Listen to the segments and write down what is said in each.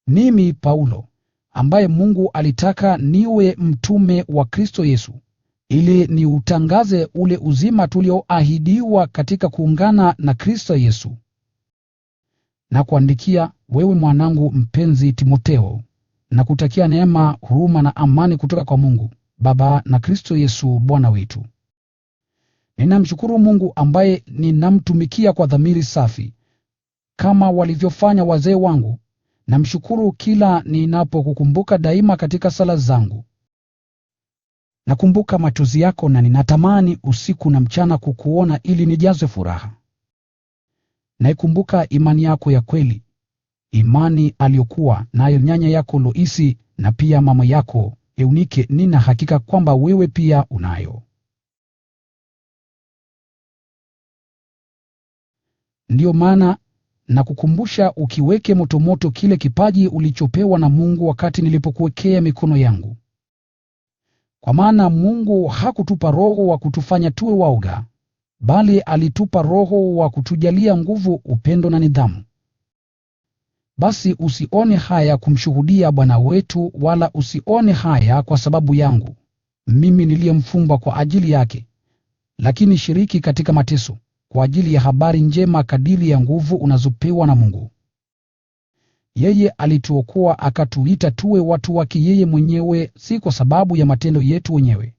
Mimi Paulo, ambaye Mungu alitaka niwe mtume wa Kristo Yesu, ili niutangaze ule uzima tulioahidiwa katika kuungana na Kristo Yesu. Na kuandikia wewe mwanangu mpenzi Timotheo, na kutakia neema, huruma na amani kutoka kwa Mungu Baba na Kristo Yesu Bwana wetu. Ninamshukuru Mungu ambaye ninamtumikia kwa dhamiri safi, kama walivyofanya wazee wangu. Namshukuru kila ninapokukumbuka daima katika sala zangu. Nakumbuka machozi yako na ninatamani usiku na mchana kukuona ili nijazwe furaha. Naikumbuka imani yako ya kweli, imani aliyokuwa nayo nyanya yako Loisi na pia mama yako Eunike. Nina hakika kwamba wewe pia unayo. Ndiyo maana nakukumbusha ukiweke motomoto kile kipaji ulichopewa na Mungu wakati nilipokuwekea mikono yangu. Kwa maana Mungu hakutupa roho wa kutufanya tuwe waoga, bali alitupa roho wa kutujalia nguvu, upendo na nidhamu. Basi usione haya kumshuhudia Bwana wetu, wala usione haya kwa sababu yangu, mimi niliyemfungwa kwa ajili yake, lakini shiriki katika mateso kwa ajili ya habari njema kadiri ya nguvu unazopewa na Mungu. Yeye alituokoa akatuita tuwe watu wake yeye mwenyewe, si kwa sababu ya matendo yetu wenyewe,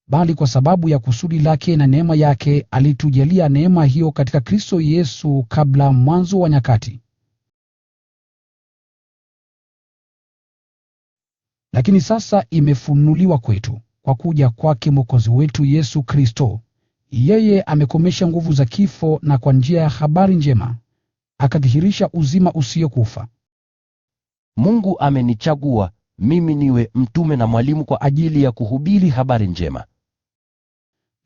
bali kwa sababu ya kusudi lake na neema yake. Alitujalia neema hiyo katika Kristo Yesu kabla mwanzo wa nyakati. Lakini sasa imefunuliwa kwetu kwa kuja kwake Mwokozi wetu Yesu Kristo. Yeye amekomesha nguvu za kifo, na kwa njia ya habari njema akadhihirisha uzima usiokufa. Mungu amenichagua mimi niwe mtume na mwalimu kwa ajili ya kuhubiri habari njema.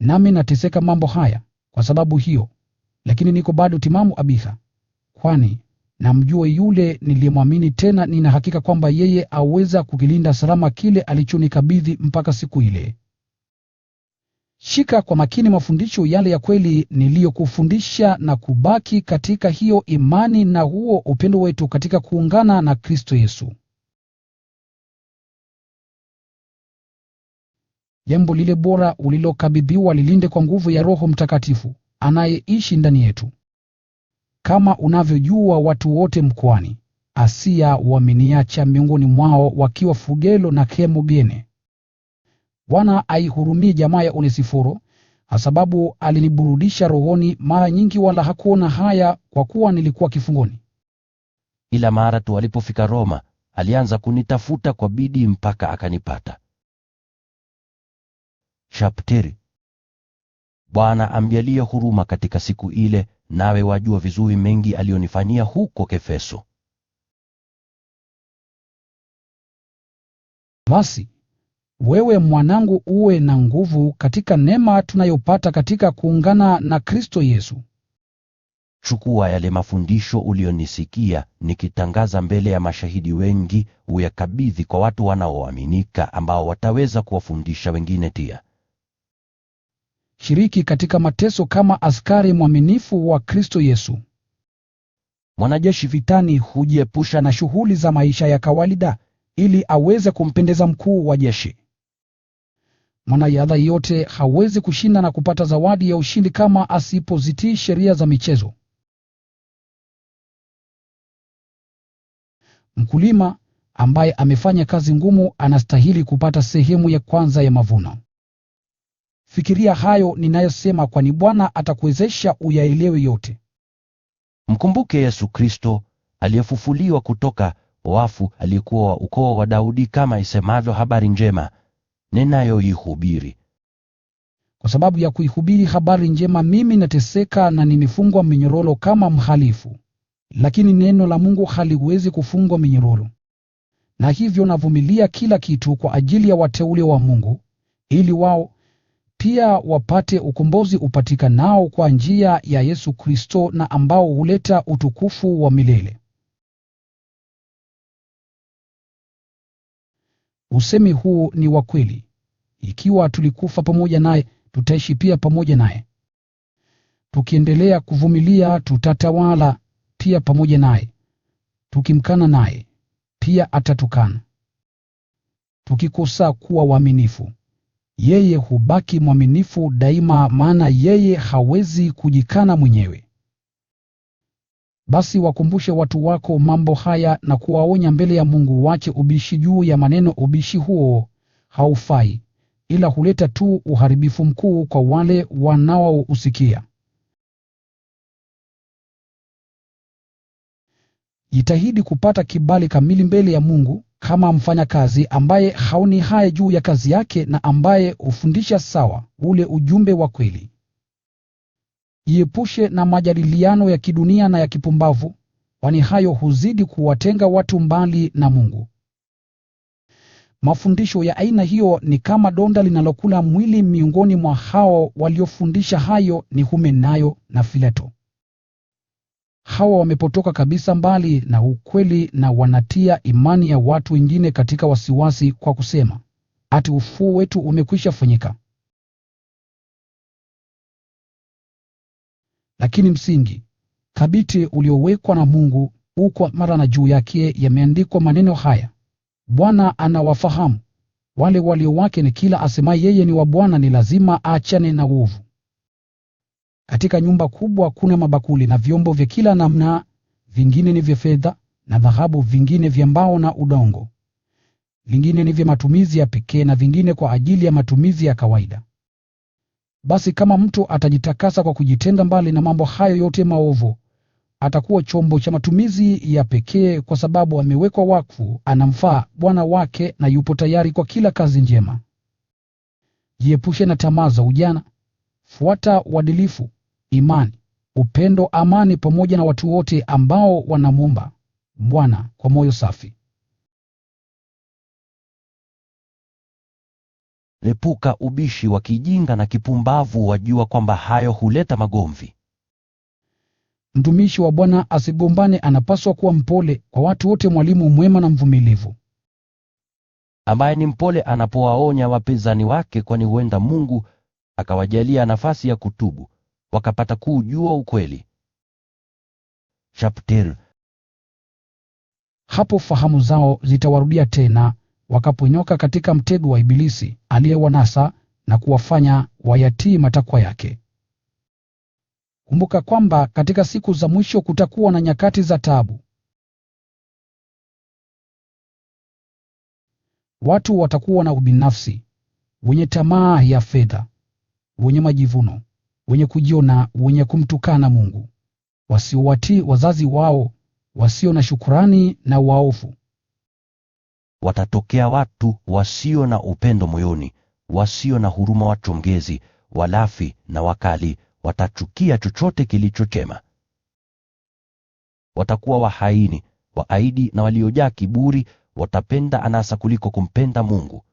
Nami nateseka mambo haya kwa sababu hiyo, lakini niko bado timamu kabisa, kwani namjua yule niliyemwamini, tena nina hakika kwamba yeye aweza kukilinda salama kile alichonikabidhi mpaka siku ile. Shika kwa makini mafundisho yale ya kweli niliyokufundisha, na kubaki katika hiyo imani na huo upendo wetu katika kuungana na Kristo Yesu. Jambo lile bora ulilokabidhiwa lilinde kwa nguvu ya Roho Mtakatifu anayeishi ndani yetu. Kama unavyojua, watu wote mkoani Asia wameniacha miongoni mwao wakiwa Fugelo na Hermogene. Bwana aihurumie jamaa ya Onesiforo, kwa sababu aliniburudisha rohoni mara nyingi, wala hakuona haya kwa kuwa nilikuwa kifungoni. Ila mara tu alipofika Roma, alianza kunitafuta kwa bidii mpaka akanipata. Shapteri. Bwana amjalie huruma katika siku ile, nawe wajua vizuri mengi aliyonifanyia huko Efeso. Basi wewe mwanangu, uwe na nguvu katika neema tunayopata katika kuungana na Kristo Yesu. Chukua yale mafundisho uliyonisikia nikitangaza mbele ya mashahidi wengi, uyakabidhi kwa watu wanaoaminika, ambao wataweza kuwafundisha wengine pia. Shiriki katika mateso kama askari mwaminifu wa Kristo Yesu. Mwanajeshi vitani hujiepusha na shughuli za maisha ya kawaida ili aweze kumpendeza mkuu wa jeshi. Mwanariadha yote hawezi kushinda na kupata zawadi ya ushindi kama asipozitii sheria za michezo. Mkulima ambaye amefanya kazi ngumu anastahili kupata sehemu ya kwanza ya mavuno. Fikiria hayo ninayosema, kwani Bwana atakuwezesha uyaelewe yote. Mkumbuke Yesu Kristo, aliyefufuliwa kutoka wafu, aliyekuwa wa ukoo wa Daudi, kama isemavyo habari njema ninayoihubiri. Kwa sababu ya kuihubiri habari njema mimi nateseka na nimefungwa minyororo kama mhalifu. Lakini neno la Mungu haliwezi kufungwa minyororo. Na hivyo navumilia kila kitu kwa ajili ya wateule wa Mungu, ili wao pia wapate ukombozi upatikanao kwa njia ya Yesu Kristo, na ambao huleta utukufu wa milele. Usemi huu ni wa kweli: ikiwa tulikufa pamoja naye, tutaishi pia pamoja naye. Tukiendelea kuvumilia, tutatawala pia pamoja naye. Tukimkana naye, pia pia atatukana. Tukikosa kuwa waaminifu, yeye hubaki mwaminifu daima, maana yeye hawezi kujikana mwenyewe. Basi wakumbushe watu wako mambo haya na kuwaonya mbele ya Mungu, waache ubishi juu ya maneno. Ubishi huo haufai, ila huleta tu uharibifu mkuu kwa wale wanaousikia. Jitahidi kupata kibali kamili mbele ya Mungu kama mfanyakazi ambaye haoni haya juu ya kazi yake na ambaye hufundisha sawa ule ujumbe wa kweli. Jiepushe na majadiliano ya kidunia na ya kipumbavu, kwani hayo huzidi kuwatenga watu mbali na Mungu. Mafundisho ya aina hiyo ni kama donda linalokula mwili. Miongoni mwa hao waliofundisha hayo ni Humenayo na Fileto. Hawa wamepotoka kabisa mbali na ukweli na wanatia imani ya watu wengine katika wasiwasi kwa kusema, ati ufufuo wetu umekwisha fanyika. Lakini msingi thabiti uliowekwa na Mungu uko imara, na juu yake yameandikwa maneno haya: Bwana anawafahamu wale walio wake, ni kila asemaye yeye ni wa Bwana ni lazima aachane na uovu. Katika nyumba kubwa kuna mabakuli na vyombo vya kila namna, vingine ni vya fedha na dhahabu, vingine vya mbao na udongo, vingine ni vya matumizi ya pekee na vingine kwa ajili ya matumizi ya kawaida. Basi kama mtu atajitakasa kwa kujitenga mbali na mambo hayo yote maovu, atakuwa chombo cha matumizi ya pekee, kwa sababu amewekwa wakfu, anamfaa Bwana wake na yupo tayari kwa kila kazi njema. Jiepushe na tamaa za ujana, fuata uadilifu, imani, upendo, amani, pamoja na watu wote ambao wanamwomba Bwana kwa moyo safi. Epuka ubishi wa kijinga na kipumbavu, wajua kwamba hayo huleta magomvi. Mtumishi wa Bwana asigombane, anapaswa kuwa mpole kwa watu wote, mwalimu mwema na mvumilivu, ambaye ni mpole anapowaonya wapinzani wake, kwani huenda Mungu akawajalia nafasi ya kutubu, wakapata kuujua ukweli. Chapter. Hapo fahamu zao zitawarudia tena, wakaponyoka katika mtego wa Ibilisi aliyewanasa na kuwafanya wayatii matakwa yake. Kumbuka kwamba katika siku za mwisho kutakuwa na nyakati za taabu. Watu watakuwa na ubinafsi, wenye tamaa ya fedha, wenye majivuno, wenye kujiona, wenye kumtukana Mungu, wasiowatii wazazi wao, wasio na shukrani na waovu. Watatokea watu wasio na upendo moyoni, wasio na huruma, wachongezi, walafi na wakali, watachukia chochote kilicho chema. Watakuwa wahaini, waaidi na waliojaa kiburi, watapenda anasa kuliko kumpenda Mungu.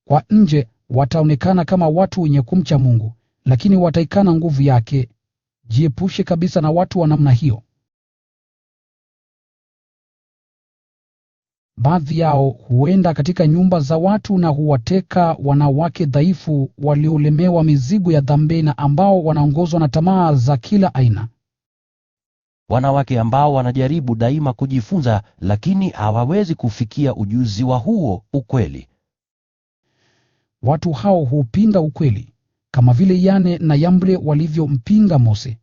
Kwa nje wataonekana kama watu wenye kumcha Mungu, lakini wataikana nguvu yake. Jiepushe kabisa na watu wa namna hiyo. Baadhi yao huenda katika nyumba za watu na huwateka wanawake dhaifu waliolemewa mizigo ya dhambi na ambao wanaongozwa na tamaa za kila aina. Wanawake ambao wanajaribu daima kujifunza, lakini hawawezi kufikia ujuzi wa huo ukweli. Watu hao hupinga ukweli, kama vile Yane na Yambre walivyompinga Mose.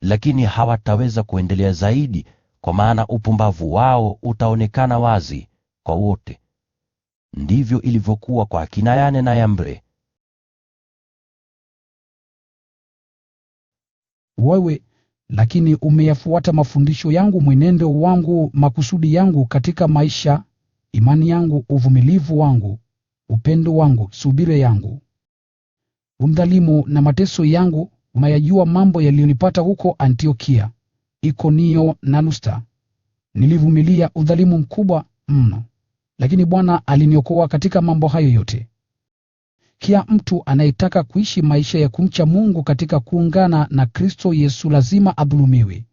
Lakini hawataweza kuendelea zaidi, kwa maana upumbavu wao utaonekana wazi kwa wote. Ndivyo ilivyokuwa kwa akina Yane na Yambre. Wewe lakini umeyafuata mafundisho yangu, mwenendo wangu, makusudi yangu katika maisha, imani yangu, uvumilivu wangu, upendo wangu, subira yangu, udhalimu na mateso yangu. Umeyajua mambo yaliyonipata huko Antiokia, Ikonio na Lustra. Nilivumilia udhalimu mkubwa mno, lakini Bwana aliniokoa katika mambo hayo yote. Kila mtu anayetaka kuishi maisha ya kumcha Mungu katika kuungana na Kristo Yesu lazima adhulumiwe.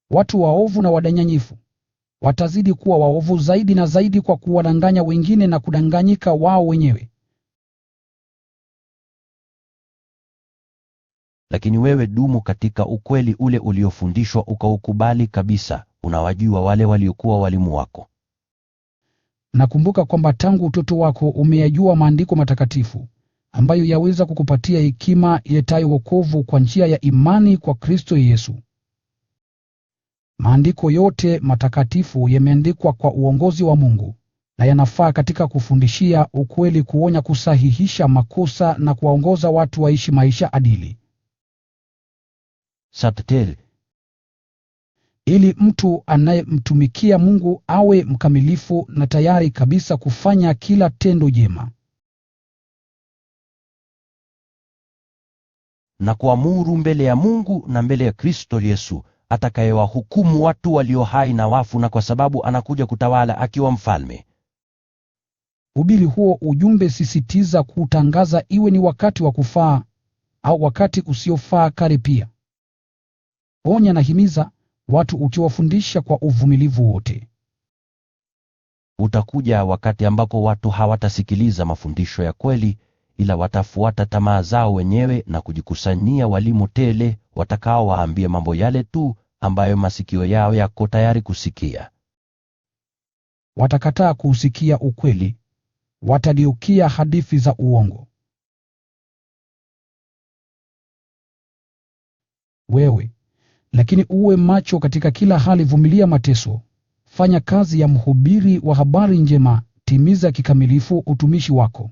Watu waovu na wadanganyifu watazidi kuwa waovu zaidi na zaidi kwa kuwadanganya wengine na kudanganyika wao wenyewe. Lakini wewe dumu katika ukweli ule uliofundishwa, ukaukubali kabisa, unawajua wale waliokuwa walimu wako. Nakumbuka kwamba tangu utoto wako umeyajua maandiko matakatifu, ambayo yaweza kukupatia hekima iletayo wokovu kwa njia ya imani kwa Kristo Yesu. Maandiko yote matakatifu yameandikwa kwa uongozi wa Mungu, na yanafaa katika kufundishia ukweli, kuonya, kusahihisha makosa na kuwaongoza watu waishi maisha adili. Sattel. Ili mtu anayemtumikia Mungu awe mkamilifu na tayari kabisa kufanya kila tendo jema. Na kuamuru mbele ya Mungu na mbele ya Kristo Yesu, atakayewahukumu watu walio hai na wafu, na kwa sababu anakuja kutawala akiwa mfalme. Hubiri huo ujumbe, sisitiza kutangaza, iwe ni wakati wa kufaa au wakati usiofaa kale pia. Onya na himiza watu ukiwafundisha kwa uvumilivu wote. Utakuja wakati ambako watu hawatasikiliza mafundisho ya kweli, ila watafuata tamaa zao wenyewe na kujikusanyia walimu tele watakaowaambia mambo yale tu ambayo masikio yao yako tayari kusikia. Watakataa kuusikia ukweli, watageukia hadithi za uongo. Wewe lakini uwe macho katika kila hali, vumilia mateso, fanya kazi ya mhubiri wa habari njema, timiza kikamilifu utumishi wako.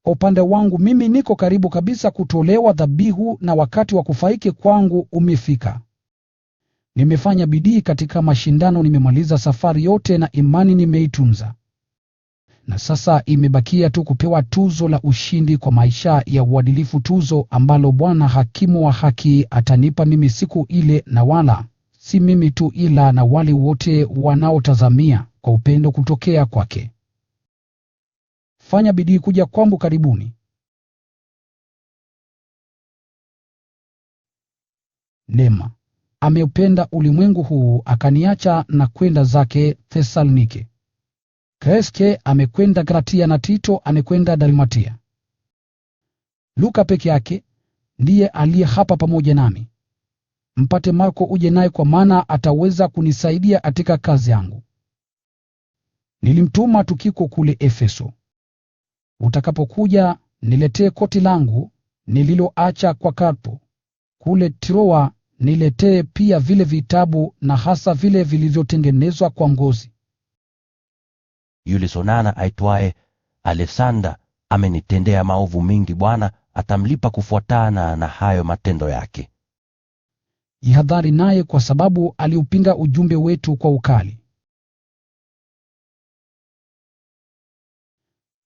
Kwa upande wangu mimi niko karibu kabisa kutolewa dhabihu, na wakati wa kufaiki kwangu umefika. Nimefanya bidii katika mashindano, nimemaliza safari yote na imani nimeitunza. Na sasa imebakia tu kupewa tuzo la ushindi kwa maisha ya uadilifu, tuzo ambalo Bwana hakimu wa haki atanipa mimi siku ile, na wala si mimi tu, ila na wale wote wanaotazamia kwa upendo kutokea kwake. Fanya bidii kuja kwangu karibuni. Nema ameupenda ulimwengu huu akaniacha na kwenda zake Thesalonike. Kreske amekwenda Galatia na Tito amekwenda Dalmatia. Luka peke yake ndiye aliye hapa pamoja nami. Mpate Marko uje naye, kwa maana ataweza kunisaidia katika kazi yangu. Nilimtuma Tukiko kule Efeso. Utakapokuja niletee koti langu nililoacha kwa Karpo. Kule Troa niletee pia vile vitabu, na hasa vile vilivyotengenezwa kwa ngozi. Yule sonana aitwaye Alesanda amenitendea maovu mingi. Bwana atamlipa kufuatana na hayo matendo yake. Jihadhari naye, kwa sababu aliupinga ujumbe wetu kwa ukali.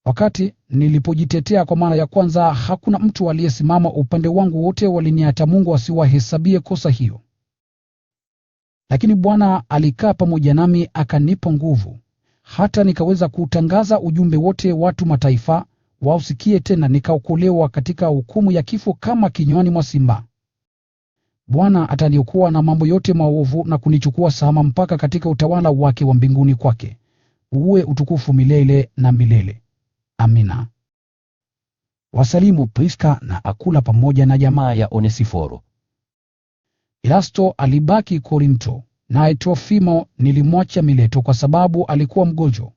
Wakati nilipojitetea kwa mara ya kwanza, hakuna mtu aliyesimama upande wangu, wote waliniacha. Mungu asiwahesabie kosa hiyo. Lakini Bwana alikaa pamoja nami, akanipa nguvu, hata nikaweza kuutangaza ujumbe wote watu mataifa wausikie, tena nikaokolewa katika hukumu ya kifo kama kinywani mwa simba. Bwana ataniokoa na mambo yote maovu na kunichukua salama mpaka katika utawala wake wa mbinguni. Kwake uwe utukufu milele na milele. Amina. Wasalimu Priska na Akula pamoja na jamaa ya Onesiforo. Erasto alibaki Korinto, naye Trofimo nilimwacha Mileto kwa sababu alikuwa mgonjwa.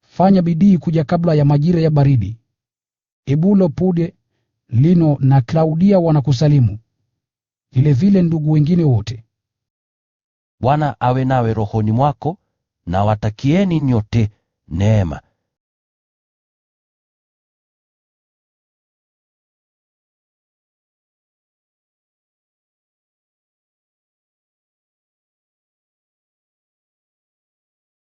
Fanya bidii kuja kabla ya majira ya baridi. Ebulo, Pude, Lino na Klaudia wanakusalimu. Vilevile ndugu wengine wote. Bwana awe nawe rohoni mwako, na watakieni nyote neema